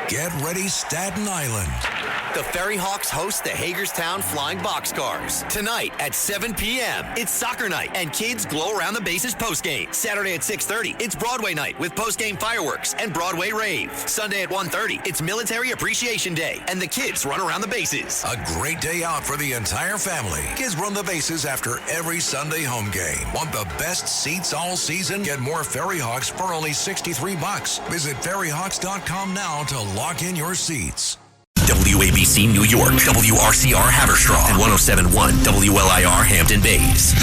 Get ready, Staten Island. The Ferry Hawks host the Hagerstown Flying Boxcars. Tonight at 7 p.m., it's soccer night, and kids glow around the bases postgame. Saturday at 6:30, it's Broadway night with postgame fireworks and Broadway rave. Sunday at 1:30, it's Military Appreciation Day, and the kids run around the bases. A great day out for the entire family. Kids run the bases after every Sunday home game. Want the best seats all season? Get more Ferry Hawks for only $63. Visit ferryhawks.com now to lock in your seats. WABC New York, WRCR Haverstraw, and 107.1 WLIR Hampton Bays.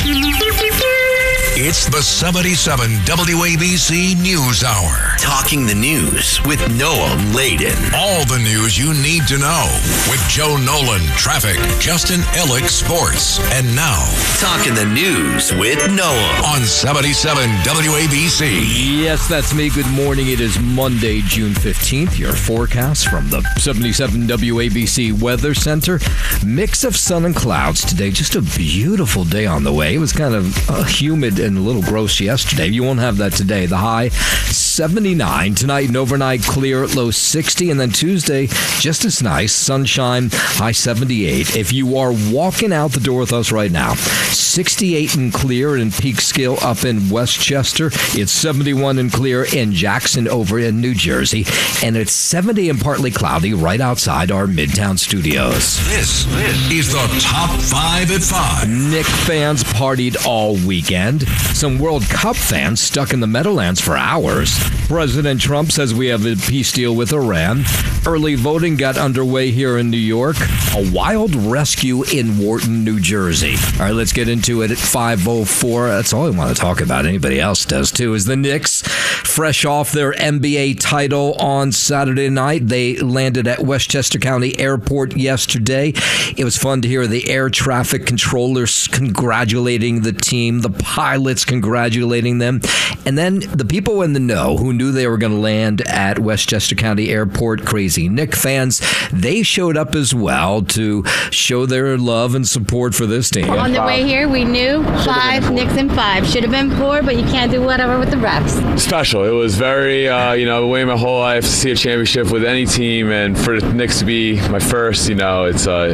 It's the 77 WABC News Hour. Talking the news with Noah Layden. All the news you need to know with Joe Nolan, traffic, Justin Ellick, sports. And now, Talking the news with Noah on 77 WABC. Yes, that's me. Good morning. It is Monday, June 15th. Your forecast from the 77 WABC Weather Center. Mix of sun and clouds today. Just a beautiful day on the way. It was kind of humid and a little gross yesterday. You won't have that today. The high 79. Tonight and overnight clear, low 60. And then Tuesday, just as nice. Sunshine, high 78. If you are walking out the door with us right now, 68 and clear in Peekskill up in Westchester. It's 71 and clear in Jackson over in New Jersey. And it's 70 and partly cloudy right outside our Midtown studios. This is the Top 5 at 5. Knick fans partied all weekend. Some World Cup fans stuck in the Meadowlands for hours. President Trump says we have a peace deal with Iran. Early voting got underway here in New York. A wild rescue in Wharton, New Jersey. All right, let's get into it at 5:04. That's all I want to talk about. Anybody else does too. Is the Knicks fresh off their NBA title on Saturday night. They landed at Westchester County Airport yesterday. It was fun to hear the air traffic controllers congratulating the team, the pilots congratulating them, and then the people in the know who knew they were going to land at Westchester County Airport, crazy Knick fans, they showed up as well to show their love and support for this team. On the way here, we knew 5, Knicks in 5. Should have been 4, but you can't do whatever with the refs. Special. It was very, waiting my whole life to see a championship with any team, and for the Knicks to be my first, it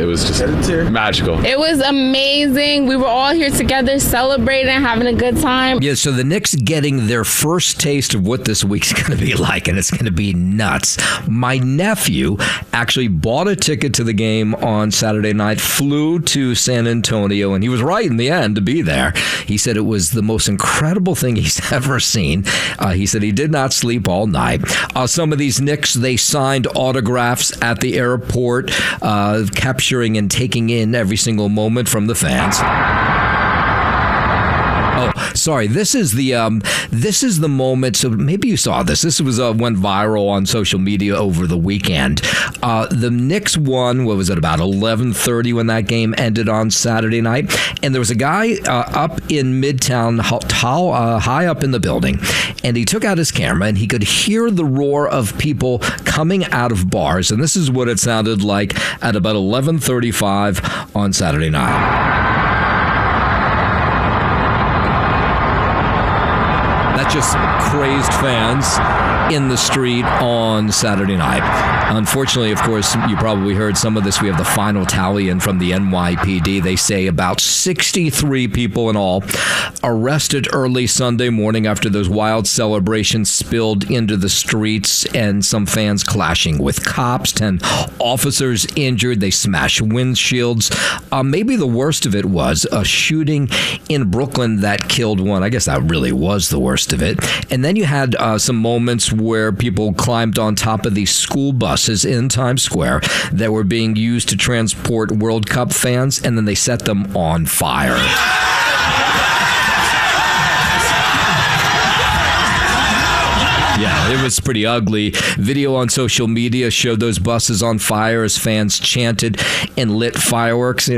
was just magical. It was amazing. We were all here together celebrating, having a good time. Yeah, so the Knicks getting their first taste of what this week's going to be like, and it's going to be nuts. My nephew actually bought a ticket to the game on Saturday night, flew to San Antonio, and he was right in the end to be there. He said it was the most incredible thing he's ever seen. He said he did not sleep all night. Some of these Knicks, they signed autographs at the airport, capturing and taking in every single moment from the fans. Oh, sorry. This is the moment. So maybe you saw this. This was went viral on social media over the weekend. The Knicks won. What was it? About 11:30 when that game ended on Saturday night. And there was a guy up in Midtown, high up in the building, and he took out his camera and he could hear the roar of people coming out of bars. And this is what it sounded like at about 11:35 on Saturday night. That's just crazed fans in the street on Saturday night. Unfortunately, of course, you probably heard some of this. We have the final tally in from the NYPD. They say about 63 people in all arrested early Sunday morning after those wild celebrations spilled into the streets and some fans clashing with cops. 10 officers injured. They smashed windshields. Maybe the worst of it was a shooting in Brooklyn that killed one. I guess that really was the worst of it. And then you had some moments where people climbed on top of these school buses in Times Square that were being used to transport World Cup fans, and then they set them on fire. Yeah, it was pretty ugly. Video on social media showed those buses on fire as fans chanted and lit fireworks.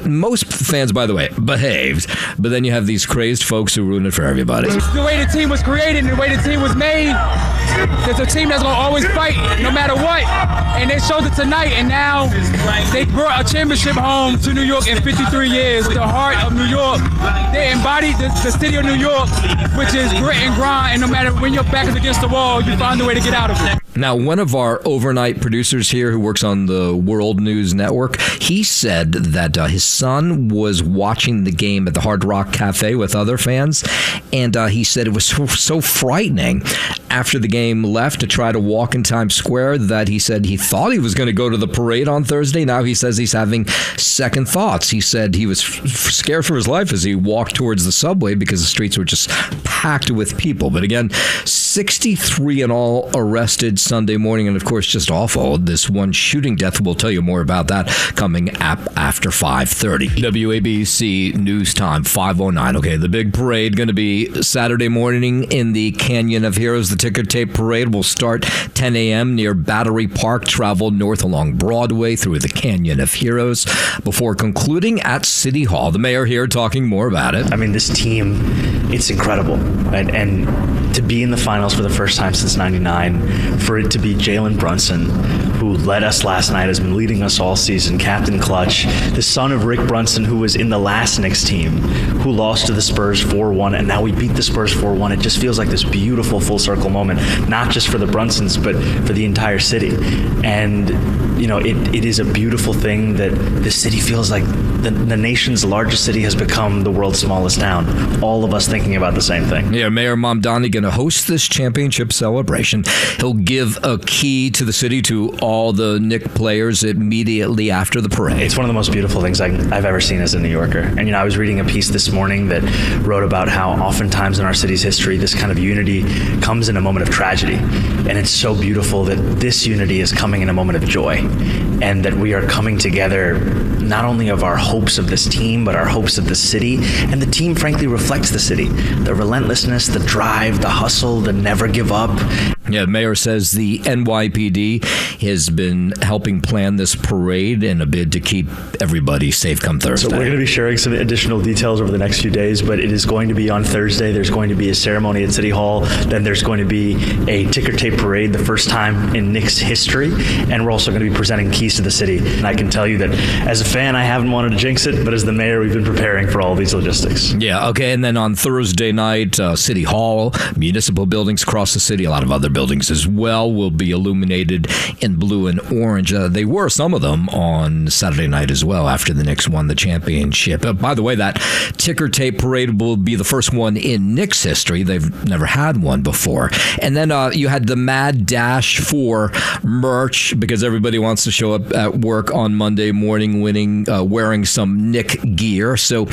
Most fans, by the way, behaved. But then you have these crazed folks who ruin it for everybody. The way the team was created and the way the team was made, there's a team that's going to always fight no matter what. And they showed it tonight, and now they brought a championship home to New York in 53 years. The heart of New York. They embodied the city of New York, which is grit and grind, and no matter when your back is against the wall, you find a way to get out of it. Now, one of our overnight producers here who works on the World News Network, he said that his son was watching the game at the Hard Rock Cafe with other fans, and he said it was so frightening after the game left to try to walk in Times Square that he said he thought he was going to go to the parade on Thursday. Now he says he's having second thoughts. He said he was scared for his life as he walked towards the subway because the streets were just packed with people. But again, 63 in all arrested Sunday morning, and of course just awful. This one shooting death, we'll tell you more about that coming up after 5:30. WABC News Time 5:09. Okay, the big parade going to be Saturday morning in the Canyon of Heroes. The ticker tape parade will start 10 a.m. near Battery Park, travel north along Broadway through the Canyon of Heroes before concluding at City Hall. The mayor here talking more about it. I mean, this team, it's incredible, right? And to be in the finals for the first time since '99, for it to be Jalen Brunson, who led us last night, has been leading us all season, Captain Clutch, the son of Rick Brunson, who was in the last Knicks team, who lost to the Spurs 4-1, and now we beat the Spurs 4-1. It just feels like this beautiful full circle moment, not just for the Brunsons, but for the entire city. And, you know, it is a beautiful thing that the city feels like the nation's largest city has become the world's smallest town. All of us thinking about the same thing. Yeah, Mayor Mamdani going to host this championship celebration. He'll give a key to the city to all the Knick players immediately after the parade. It's one of the most beautiful things I've ever seen as a New Yorker. And, you know, I was reading a piece this morning that wrote about how oftentimes in our city's history, this kind of unity comes in a moment of tragedy. And it's so beautiful that this unity is coming in a moment of joy, and that we are coming together not only of our hopes of this team, but our hopes of the city. And the team, frankly, reflects the city. The relentlessness, the drive, the hustle, the never give up. Yeah, the mayor says the NYPD has been helping plan this parade in a bid to keep everybody safe come Thursday. So we're going to be sharing some additional details over the next few days, but it is going to be on Thursday. There's going to be a ceremony at City Hall. Then there's going to be a ticker tape parade, the first time in Knicks history. And we're also going to be presenting keys to the city. And I can tell you that as a fan, I haven't wanted to jinx it, but as the mayor, we've been preparing for all these logistics. Yeah, okay. And then on Thursday night, City Hall, municipal buildings across the city, a lot of other buildings as well will be illuminated in blue and orange. They were, some of them, on Saturday night as well after the Knicks won the championship. By the way, that ticker tape parade will be the first one in Knicks history. They've never had one before. And then you had the mad dash for merch because everybody wants to show up at work on Monday morning wearing some Knick gear. So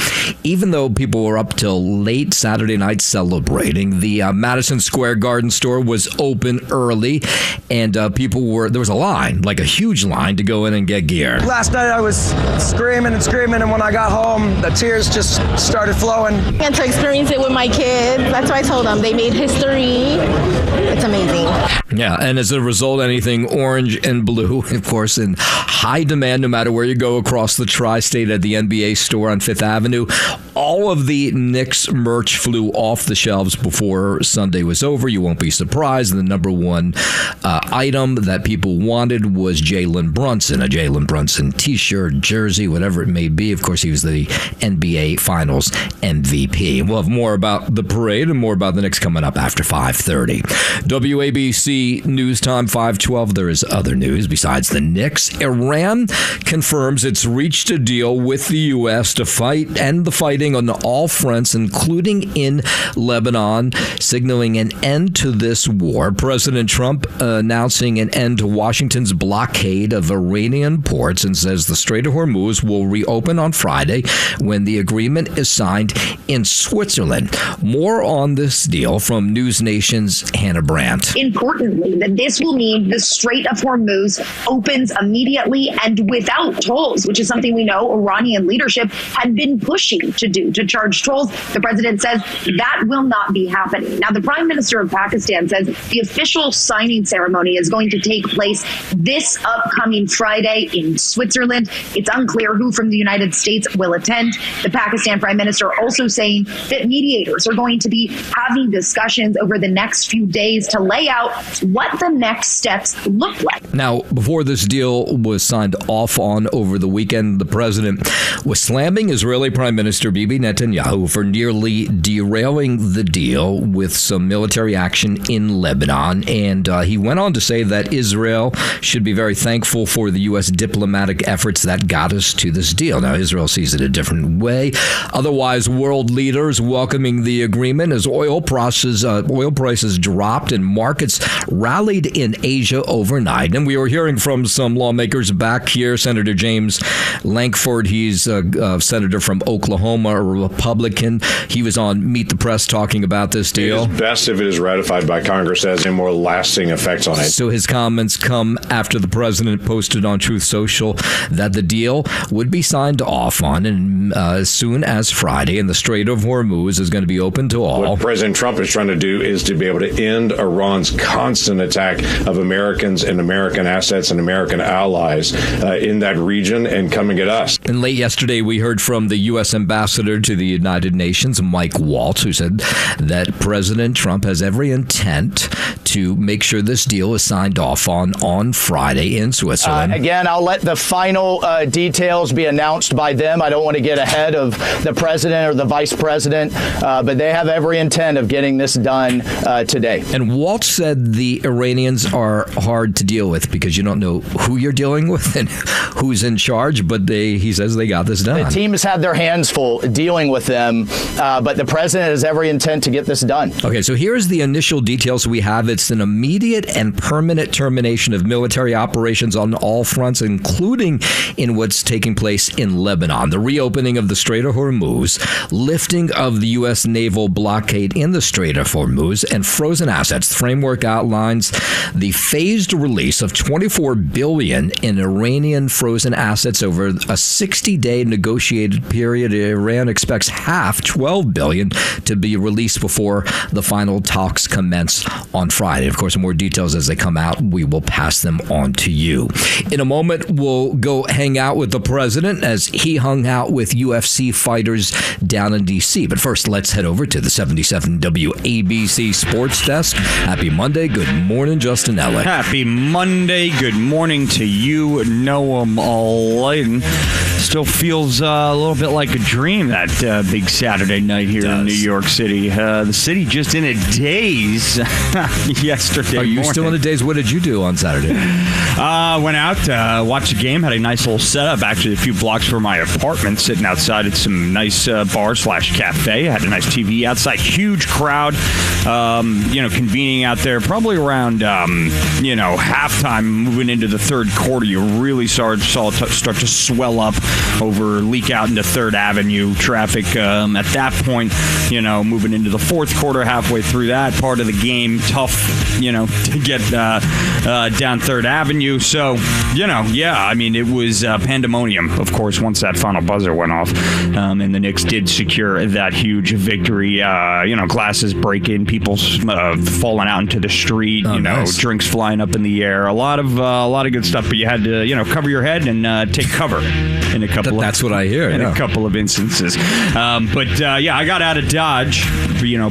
even though people were up till late Saturday night celebrating, the Madison Square Garden store was open early, and there was a line, like a huge line, to go in and get gear. Last night I was screaming and screaming, and when I got home, the tears just started flowing. And to experience it with my kids, that's why I told them they made history. It's amazing. Yeah, and as a result, anything orange and blue, of course, in high demand no matter where you go across the tri-state at the NBA store on Fifth Avenue. All of the Knicks merch flew off the shelves before Sunday was over. You won't be surprised. The number one item that people wanted was Jalen Brunson, a Jalen Brunson t-shirt, jersey, whatever it may be. Of course, he was the NBA Finals MVP. We'll have more about the parade and more about the Knicks coming up after 5:30. WABC News Time 5:12. There is other news besides the Knicks. Iran confirms it's reached a deal with the U.S. to end the fighting on all fronts, including in Lebanon, signaling an end to this war. President Trump announcing an end to Washington's blockade of Iranian ports and says the Strait of Hormuz will reopen on Friday when the agreement is signed in Switzerland. More on this deal from News Nation's Hannah Brandt. Importantly, that this will mean the Strait of Hormuz opens immediately and without tolls, which is something we know Iranian leadership had been pushing to do, to charge tolls. The president says that will not be happening. Now, the Prime Minister of Pakistan says the official signing ceremony is going to take place this upcoming Friday in Switzerland. It's unclear who from the United States will attend. The Pakistan Prime Minister also saying that mediators are going to be having discussions over the next few days to lay out what the next steps look like. Now, before this deal was signed off on over the weekend, the president was slamming Israeli Prime Minister Bibi Bibi Netanyahu for nearly derailing the deal with some military action in Lebanon. And he went on to say that Israel should be very thankful for the U.S. diplomatic efforts that got us to this deal. Now, Israel sees it a different way. Otherwise, world leaders welcoming the agreement as oil prices dropped and markets rallied in Asia overnight. And we were hearing from some lawmakers back here. Senator James Lankford, he's a senator from Oklahoma, a Republican. He was on Meet the Press talking about this deal. It is best if it is ratified by Congress as a more lasting effects on it. So his comments come after the president posted on Truth Social that the deal would be signed off on as soon as Friday, and the Strait of Hormuz is going to be open to all. What President Trump is trying to do is to be able to end Iran's constant attack of Americans and American assets and American allies in that region and coming at us. And late yesterday, we heard from the U.S. ambassador to the United Nations, Mike Waltz, who said that President Trump has every intent to make sure this deal is signed off on Friday in Switzerland. Again, I'll let the final details be announced by them. I don't want to get ahead of the president or the vice president, but they have every intent of getting this done today. And Waltz said the Iranians are hard to deal with because you don't know who you're dealing with and who's in charge, but he says they got this done. The team has had their hands full dealing with them, but the president has every intent to get this done. Okay, so here's the initial details we have. It's an immediate and permanent termination of military operations on all fronts, including in what's taking place in Lebanon. The reopening of the Strait of Hormuz, lifting of the U.S. naval blockade in the Strait of Hormuz, and frozen assets. The framework outlines the phased release of $24 billion in Iranian frozen assets over a 60-day negotiated period. Iran expects half, $12 billion, to be released before the final talks commence on Friday. Of course, more details as they come out, we will pass them on to you. In a moment, we'll go hang out with the president as he hung out with UFC fighters down in D.C. But first, let's head over to the 77 WABC Sports Desk. Happy Monday. Good morning, Justin Ellick. Happy Monday. Good morning to you, Noam Alain. Still feels a little bit like a dream, that big Saturday night here in New York City. The city just in a daze yesterday Are you morning. still in a daze? What did you do on Saturday? Went out, watched the game, had a nice little setup, actually a few blocks from my apartment, sitting outside at some nice bar/cafe. Had a nice TV outside, huge crowd, convening out there, probably around, halftime, moving into the third quarter. You really saw it start to swell up leak out into 3rd Avenue traffic. At that point, moving into the fourth quarter, halfway through that part of the game, tough, to get down 3rd Avenue. So, it was pandemonium, of course, once that final buzzer went off. And the Knicks did secure that huge victory. Glasses breaking, people falling out into the street, nice. Drinks flying up in the air. A lot of good stuff, but you had to, cover your head and take cover in a couple That's what I hear. a couple of instances. I got out of Dodge,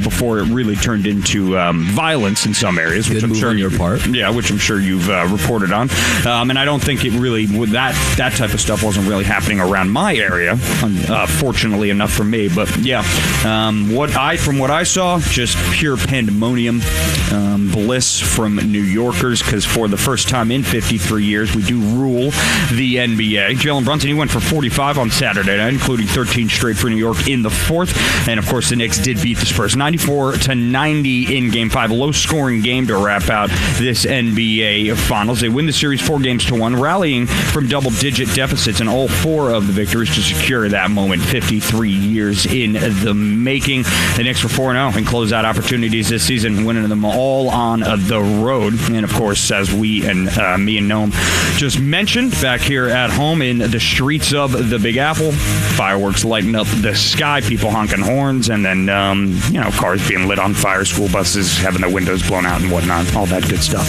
before it really turned into violence in some areas, which Good I'm move sure on your part. Yeah, which I'm sure you've reported on. And I don't think it really, with that type of stuff wasn't really happening around my area, fortunately enough for me. But yeah, from what I saw, just pure pandemonium, bliss from New Yorkers, because for the first time in 53 years, we do rule the NBA. Jalen Brunson, he went for 45 on Saturday night, including 13 straight for New York in the fourth. And of course, the Knicks did beat the Spurs 94-90 in Game 5. A low-scoring game to wrap out this NBA Finals. They win the series 4-1, rallying from double-digit deficits in all 4 of the victories to secure that moment 53 years in the making. The Knicks were 4-0 in closeout opportunities this season, winning them all on the road. And of course, as me and Noam just mentioned, back here at home in the streets of the Big Apple, fireworks lighting up the sky, people honking horns, and then cars being lit on fire, school buses having their windows blown out and whatnot, all that good stuff.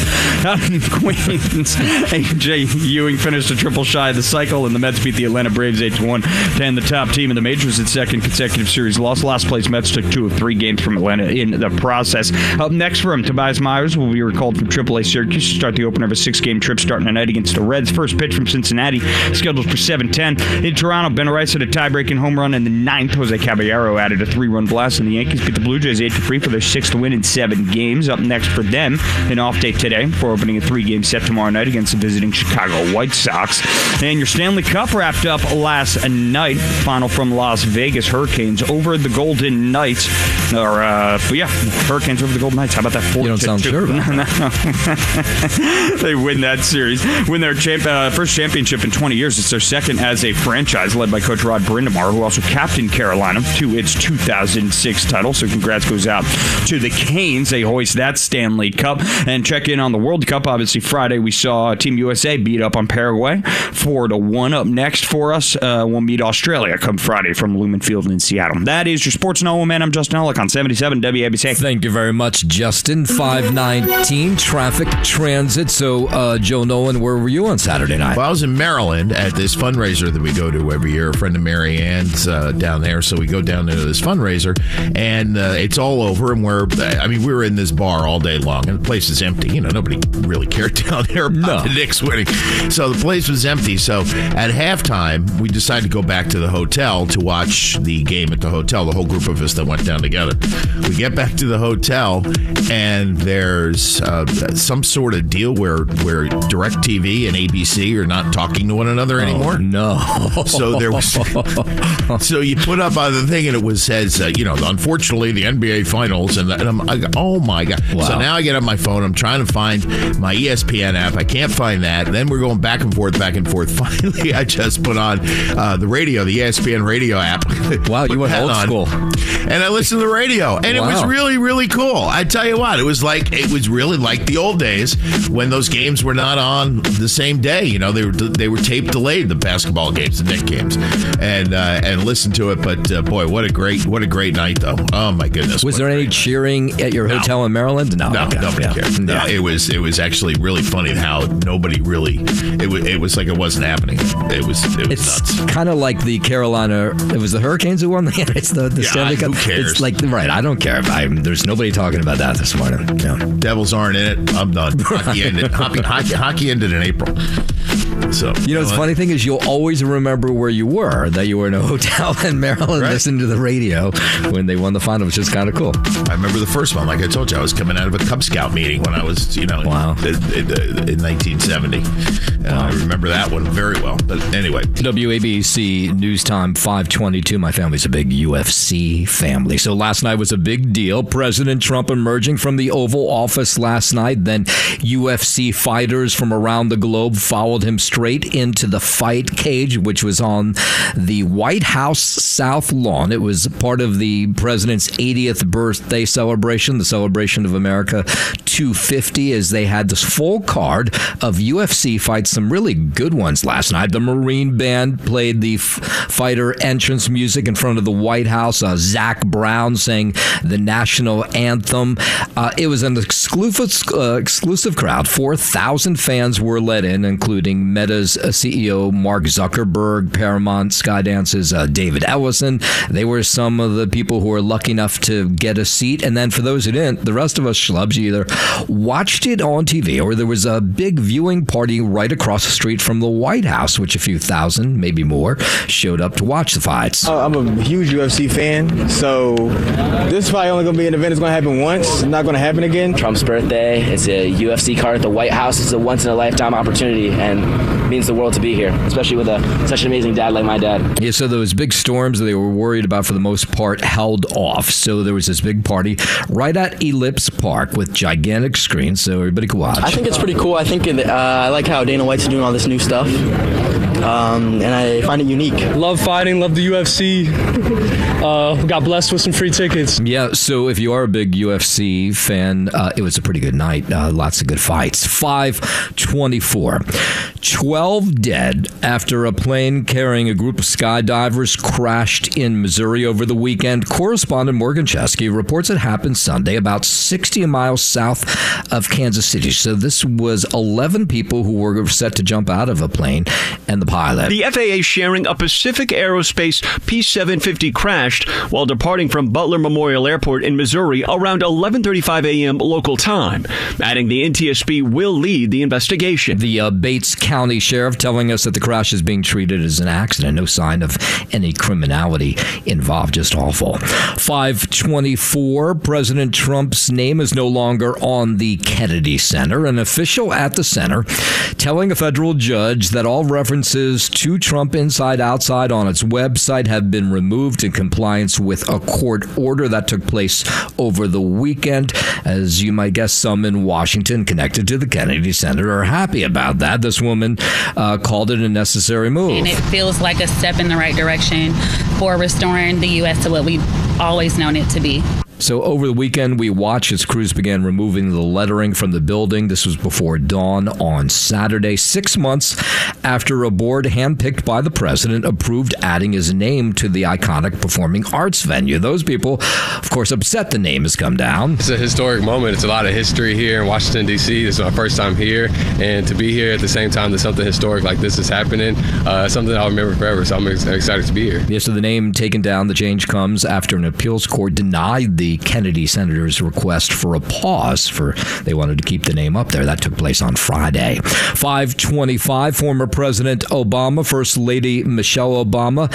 Queens, AJ Ewing finished a triple shy of the cycle, and the Mets beat the Atlanta Braves 8-1 to end the top team in the majors. Its second consecutive series loss. Last place Mets took 2 of 3 games from Atlanta in the process. Up next for him, Tobias Myers will be recalled from AAA Syracuse to start the opener of a 6-game trip starting tonight against the Reds. First pitch from Cincinnati scheduled for 7:10. In Toronto, Ben Rice hit a tie-breaking home run run in the ninth. Jose Caballero added a 3-run blast, and the Yankees beat the Blue Jays 8-3 for their 6th win in 7 games. Up next for them, an off day today before opening a 3-game set tomorrow night against the visiting Chicago White Sox. And your Stanley Cup wrapped up last night. Final from Las Vegas. Hurricanes over the Golden Knights. Hurricanes over the Golden Knights. How about that? 4-2? You don't sound sure about that. They win that series. Win their first championship in 20 years. It's their second as a franchise, led by Coach Rod Brindamore, who also captained Carolina to its 2006 title. So congrats goes out to the Canes. They hoist that Stanley Cup. And check in on the World Cup. Obviously, Friday we saw Team USA beat up on Paraguay 4-1. Up next for us, we'll meet Australia come Friday from Lumen Field in Seattle. That is your Sports Know Man. I'm Justin Ellick on 77 WABC. Thank you very much, Justin. 519 traffic transit. So, Joe Nolan, where were you on Saturday night? Well, I was in Maryland at this fundraiser that we go to every year. A friend of Mary Ann's down there, so we go down to this fundraiser, and it's all over. And we were in this bar all day long, and the place is empty. You know, nobody really cared down there about the Knicks winning, so the place was empty. So at halftime, we decided to go back to the hotel to watch the game at the hotel. The whole group of us that went down together. We get back to the hotel, and there's some sort of deal where DirecTV and ABC are not talking to one another anymore. No. So there was. So you put up on the thing, and it says, unfortunately, the NBA Finals, and I'm like, oh my god. Wow. So now I get on my phone. I'm trying to find my ESPN app. I can't find that. And then we're going back and forth. Finally, I just put on the radio, the ESPN radio app. Wow, you went old school. And I listened to the radio, and it was really, really cool. I tell you what, it was really like the old days when those games were not on the same day. You know, they were tape delayed, the basketball games, the Knick games, and listen to it. But boy, what a great night though. Oh my goodness. Was there any cheering at your hotel in Maryland? No, nobody cared. No, it was actually really funny how nobody really. It was like it wasn't happening. It was nuts. Kind of like the Carolina. It was the Hurricanes who won the Stanley Cup. Who cares? It's like I don't care. There's nobody talking about that this morning. No. Devils aren't in it. I'm done. Hockey ended. Hockey ended in April. So the funny thing is, you'll always remember where you were. That you were in a hotel in Maryland, listening to the radio when they won the final, which is kind of cool. I remember the first one. Like I told you, I was coming out of a Cub Scout meeting when I was, in 1970. I remember that one very well. But anyway, WABC News Time 522. My family's a big UFC family. So last night was a big deal. President Trump emerging from the Oval Office last night. Then UFC fighters from around the globe followed him straight into the fight cage, which was on the White House South Lawn. It was part of the president's 80th birthday celebration, the celebration of America 250, as they had this full card of UFC fights, some really good ones last night. The Marine Band played the fighter entrance music in front of the White House. Zach Brown sang the national anthem. It was an exclusive crowd. 4,000 fans were let in, including Meta's CEO Mark Zuckerberg, Paramount Skydance's David Ellison. They were some of the people who were lucky enough to get a seat. And then for those who didn't, the rest of us schlubs either watched it on TV or there was a big viewing party right across the street from the White House, which a few thousand, maybe more, showed up to watch the fights. I'm a huge UFC fan, so this fight only going to be an event that's going to happen once. It's not going to happen again. Trump's birthday. It's a UFC card at the White House. It's a once-in-a-lifetime opportunity, and it means the world to be here, especially with such an amazing dad like my dad. Yeah, so those big storms that they were worried about for the most part held off. So there was this big party right at Ellipse Park with gigantic screens so everybody could watch. I think it's pretty cool. I think I like how Dana White's doing all this new stuff, and I find it unique. Love fighting, love the UFC. Got blessed with some free tickets. Yeah, so if you are a big UFC fan, it was a pretty good night. Lots of good fights. 524. 12 dead after a plane carrying a group of skydivers crashed in Missouri over the weekend. Correspondent Morgan Chesky reports it happened Sunday about 60 miles south of Kansas City. So this was 11 people who were set to jump out of a plane and the pilot. The FAA sharing a Pacific Aerospace P-750 crashed while departing from Butler Memorial Airport in Missouri around 11:35 a.m. local time, adding the NTSB will lead the investigation. The Bates County County Sheriff telling us that the crash is being treated as an accident. No sign of any criminality involved. Just awful. 524, President Trump's name is no longer on the Kennedy Center. An official at the center telling a federal judge that all references to Trump inside outside on its website have been removed in compliance with a court order that took place over the weekend. As you might guess, some in Washington connected to the Kennedy Center are happy about that. This woman called it a necessary move. And it feels like a step in the right direction for restoring the U.S. to what we've always known it to be. So over the weekend, we watched as crews began removing the lettering from the building. This was before dawn on Saturday, 6 months after a board handpicked by the president approved adding his name to the iconic performing arts venue. Those people, of course, upset the name has come down. It's a historic moment. It's a lot of history here in Washington, D.C. This is my first time here. And to be here at the same time that something historic like this is happening, something I'll remember forever. So I'm excited to be here. Yeah, so the name taken down, the change comes after an appeals court denied the Kennedy Senator's request for a pause they wanted to keep the name up there. That took place on Friday. 525, former President Obama, First Lady Michelle Obama,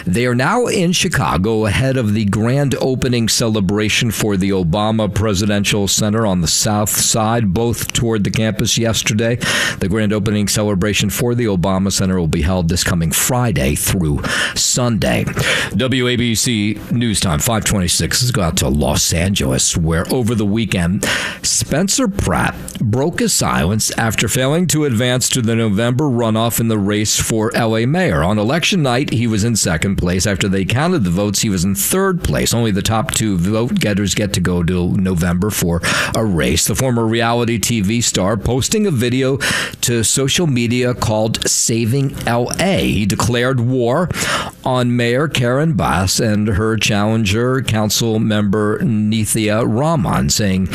they are now in Chicago ahead of the grand opening celebration for the Obama Presidential Center on the South Side. Both toured the campus yesterday. The grand opening celebration for the Obama Center will be held this coming Friday through Sunday. WABC News Time 526. Let's go out to Los Angeles, where over the weekend, Spencer Pratt broke his silence after failing to advance to the November runoff in the race for LA mayor. On election night, he was in second place. After they counted the votes, he was in third place. Only the top two vote getters get to go to November for a race. The former reality TV star posting a video to social media called Saving LA. He declared war on Mayor Karen Bass and her challenger, council member Nithya Raman, saying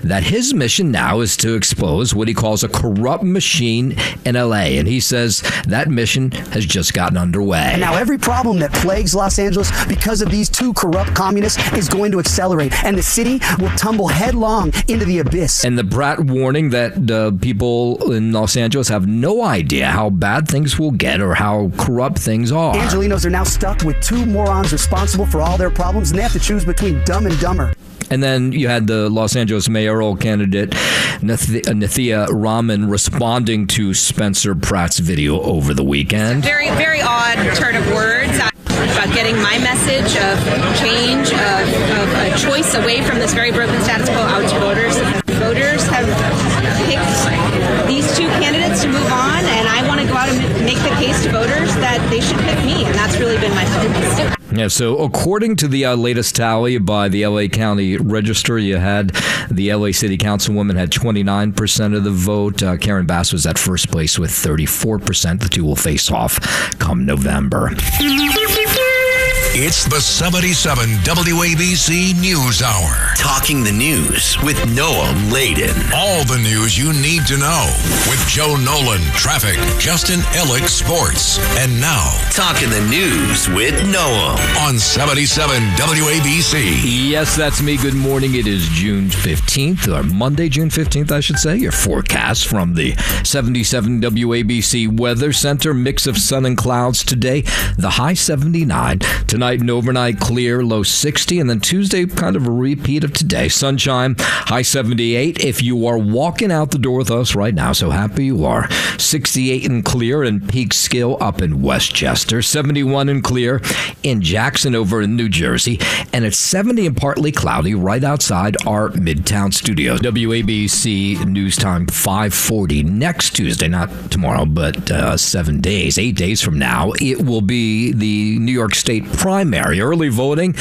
that his mission now is to expose what he calls a corrupt machine in LA. And he says that mission has just gotten underway. And now every problem that plagues Los Angeles because of these two corrupt communists is going to accelerate, and the city will tumble headlong into the abyss. And the Pratt warning that people in Los Angeles have no idea how bad things will get or how corrupt things are. Angelinos are now stuck with two morons responsible for all their problems, and they have to choose between dumb and dumber. And then you had the Los Angeles mayoral candidate, Nithya Raman, responding to Spencer Pratt's video over the weekend. Very, very odd turn of words about getting my message of change, of a choice away from this very broken status quo out to voters. Voters have picked these two candidates to move on, and I want to go out and make the case to voters that they should pick me, and that's really been my focus. Yeah, so according to the latest tally by the LA County Register, you had the LA City Councilwoman had 29% of the vote. Karen Bass was at first place with 34%. The two will face off come November. It's the 77 WABC News Hour. Talking the news with Noam Laden. All the news you need to know with Joe Nolan, traffic, Justin Ellick, sports. And now, Talking the news with Noam on 77 WABC. Yes, that's me. Good morning. It is June 15th, or Monday, June 15th, I should say. Your forecast from the 77 WABC Weather Center. Mix of sun and clouds today. The high 79. Tonight and overnight clear, low 60, and then Tuesday kind of a repeat of today. Sunshine, high 78. If you are walking out the door with us right now, so happy you are. 68 and clear in Peekskill up in Westchester. 71 and clear in Jackson over in New Jersey. And it's 70 and partly cloudy right outside our Midtown studios. WABC News Time 540. Next Tuesday, not tomorrow, but 8 days from now, it will be the New York State primary. Early voting,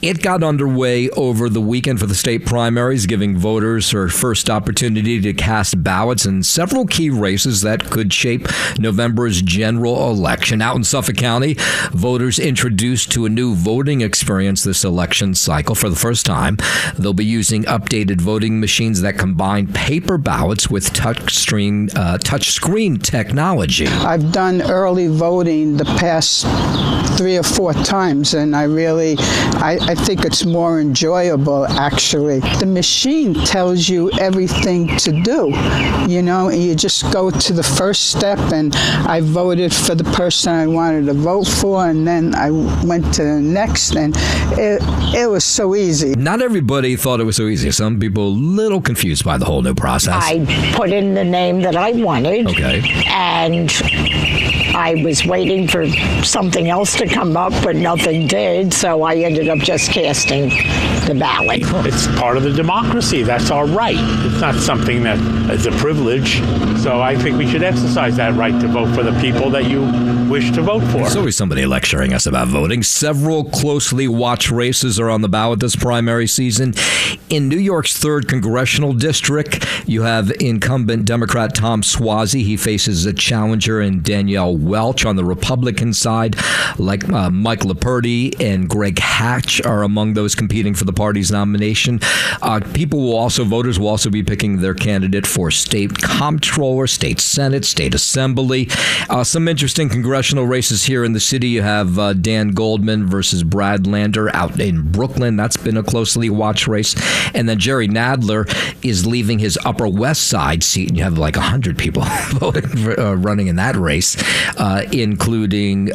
it got underway over the weekend for the state primaries, giving voters their first opportunity to cast ballots in several key races that could shape November's general election. Out in Suffolk County, voters introduced to a new voting experience this election cycle. For the first time, they'll be using updated voting machines that combine paper ballots with touchscreen technology. I've done early voting the past 3 or 4 times. times, and I think it's more enjoyable, actually. The machine tells you everything to do, and you just go to the first step, and I voted for the person I wanted to vote for, and then I went to the next, and it was so easy. Not everybody thought it was so easy. Some people a little confused by the whole new process. I put in the name that I wanted. Okay. And I was waiting for something else to come up, but nothing did, so I ended up just casting the ballot. It's part of the democracy. That's our right. It's not something that is a privilege. So I think we should exercise that right to vote for the people that you wish to vote for. There's always somebody lecturing us about voting. Several closely watched races are on the ballot this primary season. In New York's 3rd Congressional District, you have incumbent Democrat Tom Suozzi. He faces a challenger in Danielle Welch. On the Republican side, like Mike Lepurdy and Greg Hatch are among those competing for the party's nomination. Voters will also be picking their candidate for state comptroller, state senate, state assembly. Some interesting congressional races here in the city. You have Dan Goldman versus Brad Lander out in Brooklyn. That's been a closely watched race. And then Jerry Nadler is leaving his Upper West Side seat, and you have like 100 people running in that race, including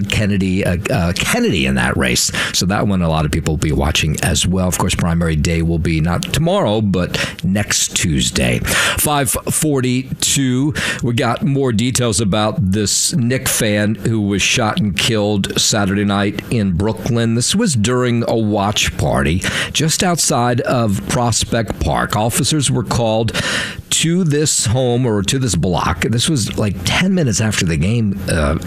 Kennedy in that race. So that one a lot of people will be watching as well. Of course, primary day will be not tomorrow, but next Tuesday. 5:42. We got more details about this Knick fan who was shot and killed Saturday night in Brooklyn. This was during a watch party just outside of Prospect Park. Officers were called to this home or to this block. This was like 10 minutes after the game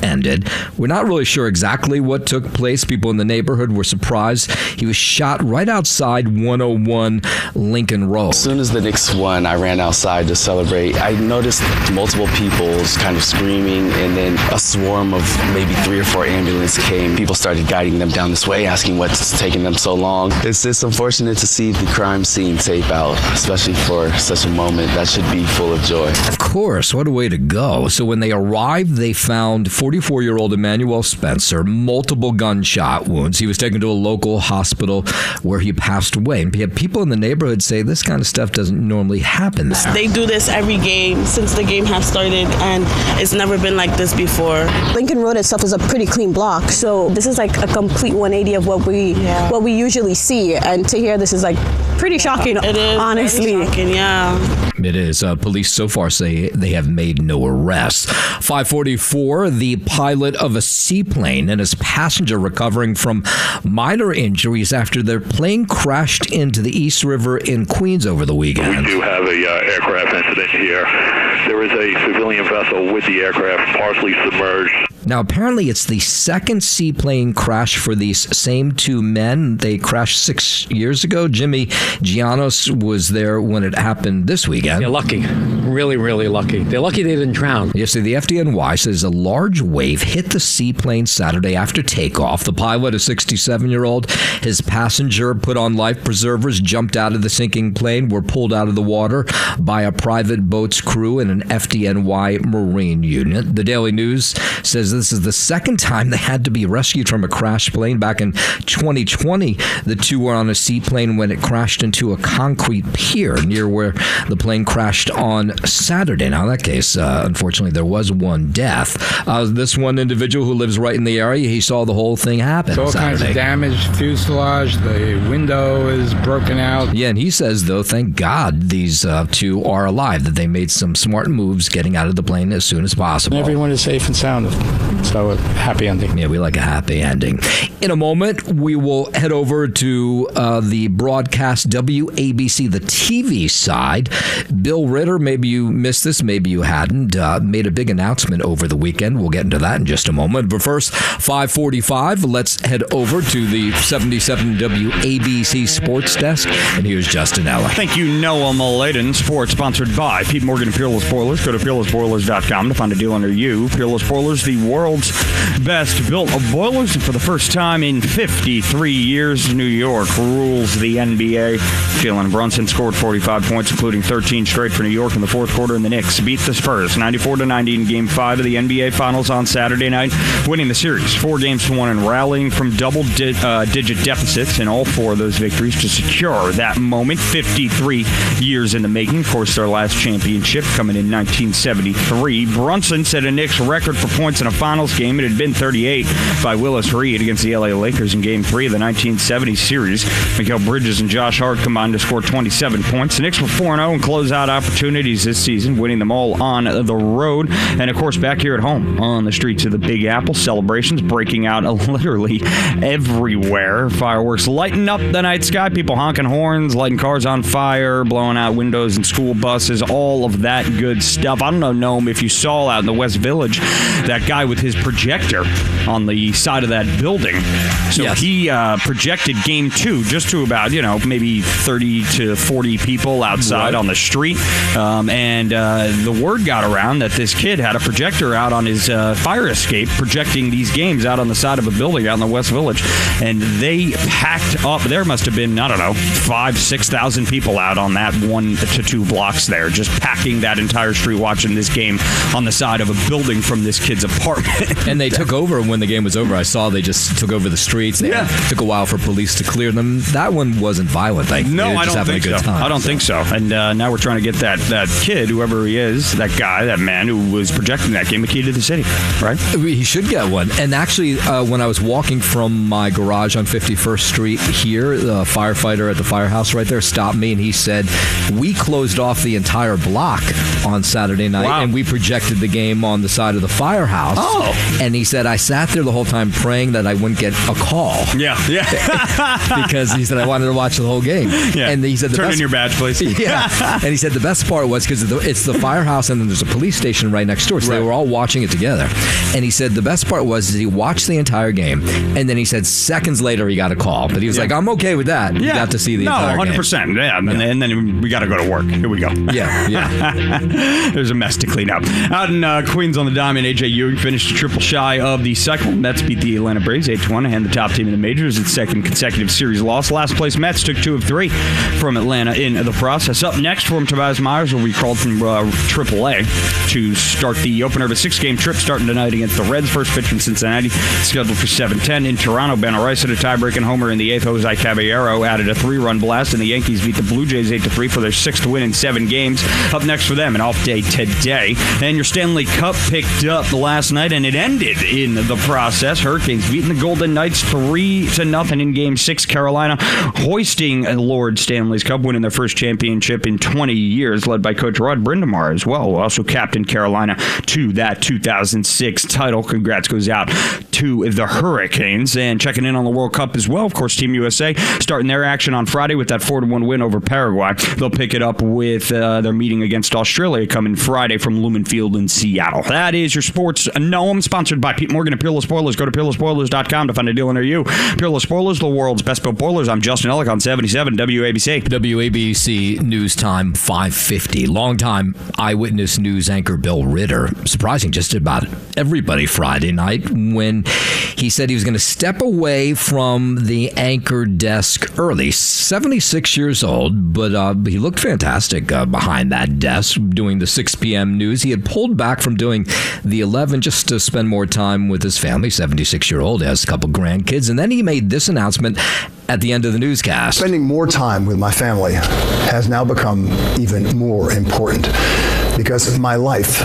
ended. We're not really sure exactly what took place. People in the neighborhood were surprised. He was shot right outside 101 Lincoln Road. As soon as the Knicks won, I ran outside to celebrate. I noticed multiple people kind of screaming, and then a swarm of maybe 3 or 4 ambulances came. People started guiding them down this way, asking what's taking them so long. It's just unfortunate to see the crime scene tape out, especially for such a moment that should be full of joy. Of course, what a way to go. So when they arrived, they found 44-year-old Emmanuel Spencer, multiple gunshot wounds. He was taken to a local hospital where he passed away. And people in the neighborhood say this kind of stuff doesn't normally happen there. They do this every game since the game has started, and it's never been like this before. Lincoln Road itself is a pretty clean block, so this is like a complete 180 of what we usually see, and to hear this is like pretty shocking. It is honestly shocking, yeah. It is. Police so far say they have made no arrests. 5:44, the pilot of a seaplane and his passenger recovering from minor injuries after their plane crashed into the East River in Queens over the weekend. We do have a aircraft incident here. There is a civilian vessel with the aircraft partially submerged. Now, apparently it's the second seaplane crash for these same 2 men. They crashed 6 years ago. Jimmy Giannos was there when it happened this weekend. They're lucky. Really, really lucky. They're lucky they didn't drown. Yes, the FDNY says a large wave hit the seaplane Saturday after takeoff. The pilot, a 67-year-old, his passenger put on life preservers, jumped out of the sinking plane, were pulled out of the water by a private boat's crew and an FDNY Marine unit. The Daily News says this is the second time they had to be rescued from a crash plane. Back in 2020, the 2 were on a seaplane when it crashed into a concrete pier near where the plane crashed on Saturday. Now, in that case, unfortunately, there was 1 death. This one individual who lives right in the area, he saw the whole thing happen all Saturday. Kinds of damage, fuselage, the window is broken out. Yeah, and he says, though, thank God these 2 are alive, that they made some smart moves getting out of the plane as soon as possible. Everyone is safe and sound. So a happy ending. Yeah, we like a happy ending. In a moment, we will head over to the broadcast WABC, the TV side. Bill Ritter, maybe you missed this, maybe you hadn't, made a big announcement over the weekend. We'll get into that in just a moment. But first, 5:45, let's head over to the 77 WABC Sports Desk. And here's Justin Ella. Thank you, Noah Maladen. Sports sponsored by Pete Morgan and Peerless Boilers. Go to peerlessboilers.com to find a deal under you. Peerless Boilers, the world's best built of boilers. And for the first time time in 53 years, New York rules the NBA. Jalen Brunson scored 45 points, including 13 straight for New York in the fourth quarter, and the Knicks beat the Spurs 94-90 in Game 5 of the NBA Finals on Saturday night, winning the series 4-1 and rallying from double-digit deficits in all 4 of those victories to secure that moment. 53 years in the making. Of course, their last championship coming in 1973. Brunson set a Knicks record for points in a finals game. It had been 38 by Willis Reed against the LA Lakers in Game 3 of the 1970 series. Mikal Bridges and Josh Hart combined to score 27 points. The Knicks were 4-0 in closeout opportunities this season, winning them all on the road. And, of course, back here at home on the streets of the Big Apple, celebrations breaking out literally everywhere. Fireworks lighting up the night sky, people honking horns, lighting cars on fire, blowing out windows and school buses, all of that good stuff. I don't know, Noam, if you saw out in the West Village that guy with his projector on the side of that building. So yes. He projected Game 2 just to about, maybe 30 to 40 people outside on the street. And the word got around that this kid had a projector out on his fire escape, projecting these games out on the side of a building out in the West Village. And they packed up. There must have been, 5,000-6,000 people out on that 1 to 2 blocks there, just packing that entire street watching this game on the side of a building from this kid's apartment. And they took over when the game was over. I saw they just took over the streets. It took a while for police to clear them. That one wasn't violent. No, I don't think so. I don't think so. And now we're trying to get that kid, whoever he is, that guy, that man who was projecting that game, a key to the city, right? He should get one. And actually, when I was walking from my garage on 51st Street here, the firefighter at the firehouse right there stopped me, and he said, we closed off the entire block on Saturday night, and we projected the game on the side of the firehouse. Oh. And he said, I sat there the whole time praying that I wouldn't get a call. Yeah. Because he said, I wanted to watch the whole game. Yeah. And he said, turn in your badge, please. Yeah. And he said the best part was because it's the firehouse and then there's a police station right next door. So they were all watching it together. And he said the best part was he watched the entire game. And then he said seconds later he got a call. But he was like, I'm okay with that. He got to see the entire game. 100%. Yeah. And then we got to go to work. Here we go. Yeah. There's a mess to clean up. Out in Queens on the Diamond, AJ Ewing finished a triple shy of the cycle. Mets beat the Atlanta Braves 8-1 and the top team in the majors. Its second consecutive series loss. Last place Mets took 2 of 3 from Atlanta in the process. Up next from Tobias Myers will be called from AAA to start the opener of a 6-game trip starting tonight against the Reds. First pitch from Cincinnati scheduled for 7:10. In Toronto, Ben Rice hit a tie-breaking homer in the 8th. Jose Caballero added a 3-run blast, and the Yankees beat the Blue Jays 8-3 for their 6th win in 7 games. Up next for them, an off day today. And your Stanley Cup picked up last night, and it ended in the process. Hurricanes beating the Golden Knights 3-0 in Game 6. Carolina hoisting Lord Stanley's Cup, winning their first championship in 20 years, led by Coach Rod Brindamar as well, who also captained Carolina to that 2006 title. Congrats goes out to the Hurricanes. And checking in on the World Cup as well, of course, Team USA starting their action on Friday with that 4-1 win over Paraguay. They'll pick it up with their meeting against Australia coming Friday from Lumen Field in Seattle. That is your sports. Noam, sponsored by Pete Morgan and Peerless Spoilers. Go to peerlessspoilers.com to find a deal near you. Peerless Spoilers, the world's best built boilers. I'm Justin Ellick on 77 WABC. WABC News Time 5:50. Longtime Eyewitness News anchor Bill Ritter, surprising just about everybody Friday night when he said he was going to step away from the anchor desk early. 76 years old, but he looked fantastic behind that desk doing the 6 p.m. news. He had pulled back from doing the 11 just to spend more time with his family. 76-year-old, has a couple grandkids. And then he made this announcement at the end of the newscast. Spending more time with my family has now become even more important because my life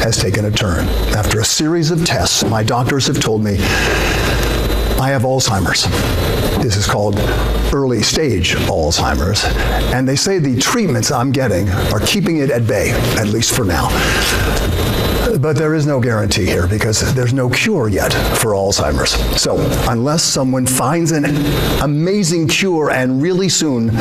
has taken a turn. After a series of tests, my doctors have told me I have Alzheimer's. This is called early stage Alzheimer's. And they say the treatments I'm getting are keeping it at bay, at least for now. But there is no guarantee here because there's no cure yet for Alzheimer's. So unless someone finds an amazing cure, and really soon,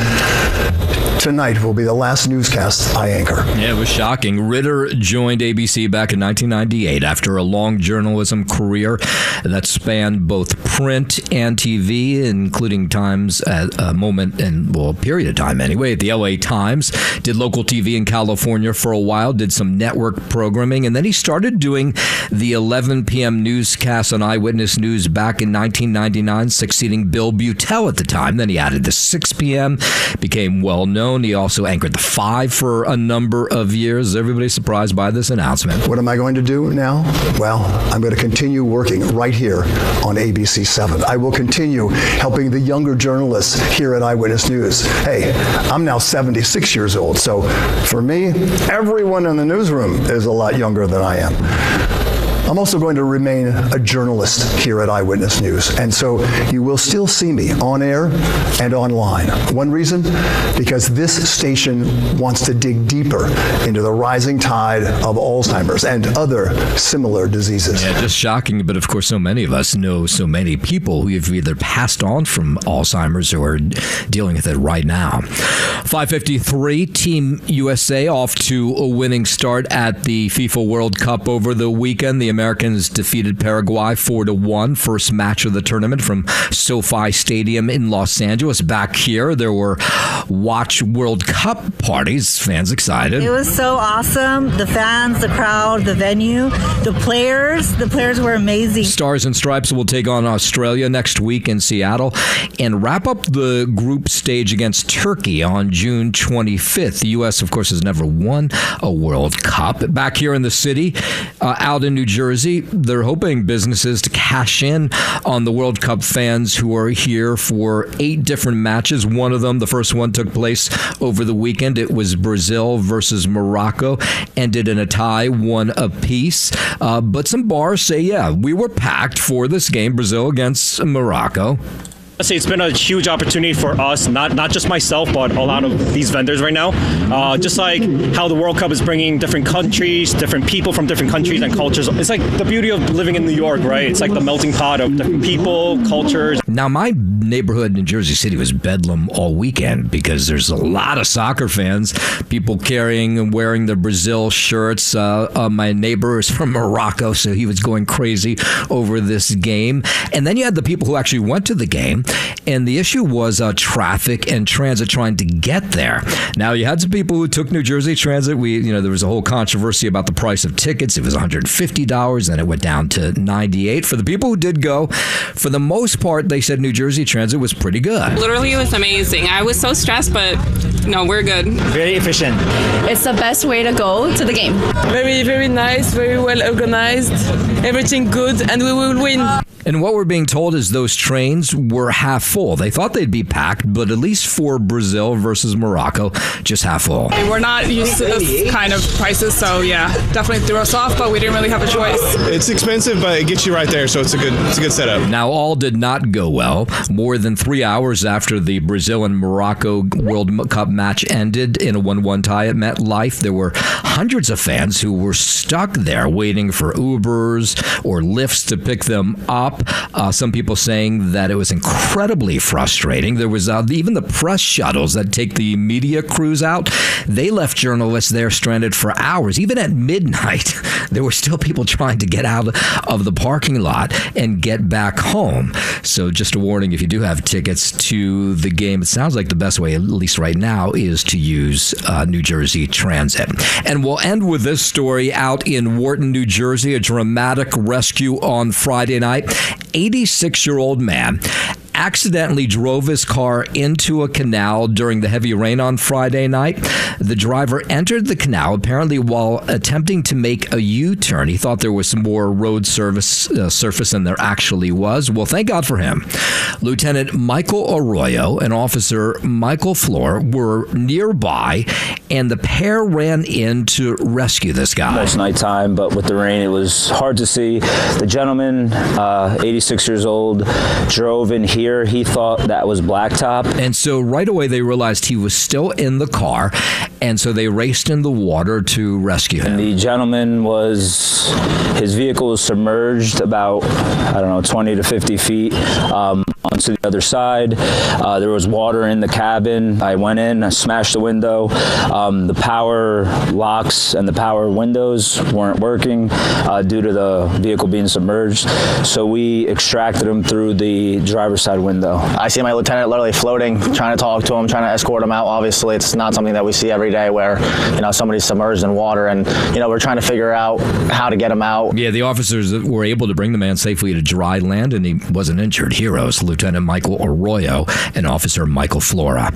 tonight will be the last newscast I anchor. Yeah, it was shocking. Ritter joined ABC back in 1998 after a long journalism career that spanned both print and TV, including times at a moment and, well, a period of time anyway, at the LA Times. Did local TV in California for a while, did some network programming, and then he he started doing the 11 p.m. newscast on Eyewitness News back in 1999, succeeding Bill Butel at the time. Then he added the 6 p.m., became well known. He also anchored the 5 for a number of years. Everybody's surprised by this announcement. What am I going to do now? Well, I'm going to continue working right here on ABC 7. I will continue helping the younger journalists here at Eyewitness News. Hey, I'm now 76 years old, so for me, everyone in the newsroom is a lot younger than I am. I'm also going to remain a journalist here at Eyewitness News, and so you will still see me on air and online. One reason? Because this station wants to dig deeper into the rising tide of Alzheimer's and other similar diseases. Yeah, just shocking, but of course so many of us know so many people who have either passed on from Alzheimer's or are dealing with it right now. 5:53, Team USA off to a winning start at the FIFA World Cup over the weekend. The Americans defeated Paraguay 4-1, first match of the tournament from SoFi Stadium in Los Angeles. Back here, there were Watch World Cup parties. Fans excited. It was so awesome. The fans, the crowd, the venue, the players were amazing. Stars and Stripes will take on Australia next week in Seattle and wrap up the group stage against Turkey on June 25th. The U.S., of course, has never won a World Cup. Back here in the city, out in New Jersey, they're hoping businesses to cash in on the World Cup fans who are here for 8 different matches. One of them, the first one, took place over the weekend. It was Brazil versus Morocco, ended in a tie, 1 apiece. But some bars say, yeah, we were packed for this game, Brazil against Morocco. It's been a huge opportunity for us, not just myself, but a lot of these vendors right now. Just like how the World Cup is bringing different countries, different people from different countries and cultures. It's like the beauty of living in New York, right? It's like the melting pot of different people, cultures. Now, my neighborhood in Jersey City was bedlam all weekend because there's a lot of soccer fans, people carrying and wearing the Brazil shirts. My neighbor is from Morocco, so he was going crazy over this game. And then you had the people who actually went to the game. And the issue was traffic and transit trying to get there. Now, you had some people who took New Jersey Transit. There was a whole controversy about the price of tickets. It was $150, then it went down to $98. For the people who did go, for the most part, they said New Jersey Transit was pretty good. Literally, it was amazing. I was so stressed, but no, we're good. Very efficient. It's the best way to go to the game. Very, very nice, very well organized, everything good, and we will win. And what we're being told is those trains were half full. They thought they'd be packed, but at least for Brazil versus Morocco, just half full. We're not used to this kind of prices, so yeah, definitely threw us off, but we didn't really have a choice. It's expensive, but it gets you right there, so it's a good setup. Now, all did not go well. More than 3 hours after the Brazil and Morocco World Cup match ended in a 1-1 tie at MetLife, there were hundreds of fans who were stuck there waiting for Ubers or lifts to pick them up. Some people saying that it was incredibly frustrating. There was even the press shuttles that take the media crews out. They left journalists there stranded for hours. Even at midnight, there were still people trying to get out of the parking lot and get back home. So just a warning, if you do have tickets to the game, it sounds like the best way, at least right now, is to use New Jersey Transit. And we'll end with this story out in Wharton, New Jersey, a dramatic rescue on Friday night. 86-year-old man accidentally drove his car into a canal during the heavy rain on Friday night. The driver entered the canal apparently while attempting to make a U-turn. He thought there was some more road surface than there actually was. Well, thank God for him. Lieutenant Michael Arroyo and Officer Michael Floor were nearby, and the pair ran in to rescue this guy. Almost nighttime, but with the rain, it was hard to see. The gentleman, 86 years old, drove in here. He thought that was blacktop. And so right away they realized he was still in the car, and so they raced in the water to rescue him. And the gentleman his vehicle was submerged about, 20 to 50 feet onto the other side. There was water in the cabin. I went in, I smashed the window. The power locks and the power windows weren't working due to the vehicle being submerged. So we extracted him through the driver's side window. I see my lieutenant literally floating, trying to talk to him, trying to escort him out. Obviously, it's not something that we see every every day where, somebody's submerged in water and, we're trying to figure out how to get them out. Yeah, the officers were able to bring the man safely to dry land, and he wasn't injured. Heroes, Lieutenant Michael Arroyo and Officer Michael Flora.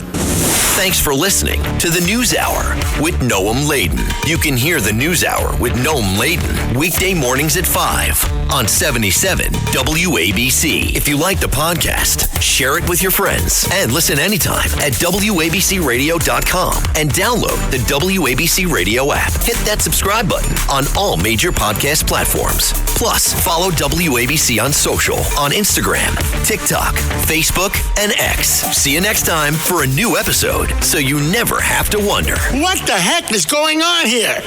Thanks for listening to the News Hour with Noam Laden. You can hear the News Hour with Noam Laden weekday mornings at 5 on 77 WABC. If you like the podcast, share it with your friends and listen anytime at WABCRadio.com and download the WABC Radio app. Hit that subscribe button on all major podcast platforms. Plus, follow WABC on social on Instagram, TikTok, Facebook, and X. See you next time for a new episode, so you never have to wonder. What the heck is going on here?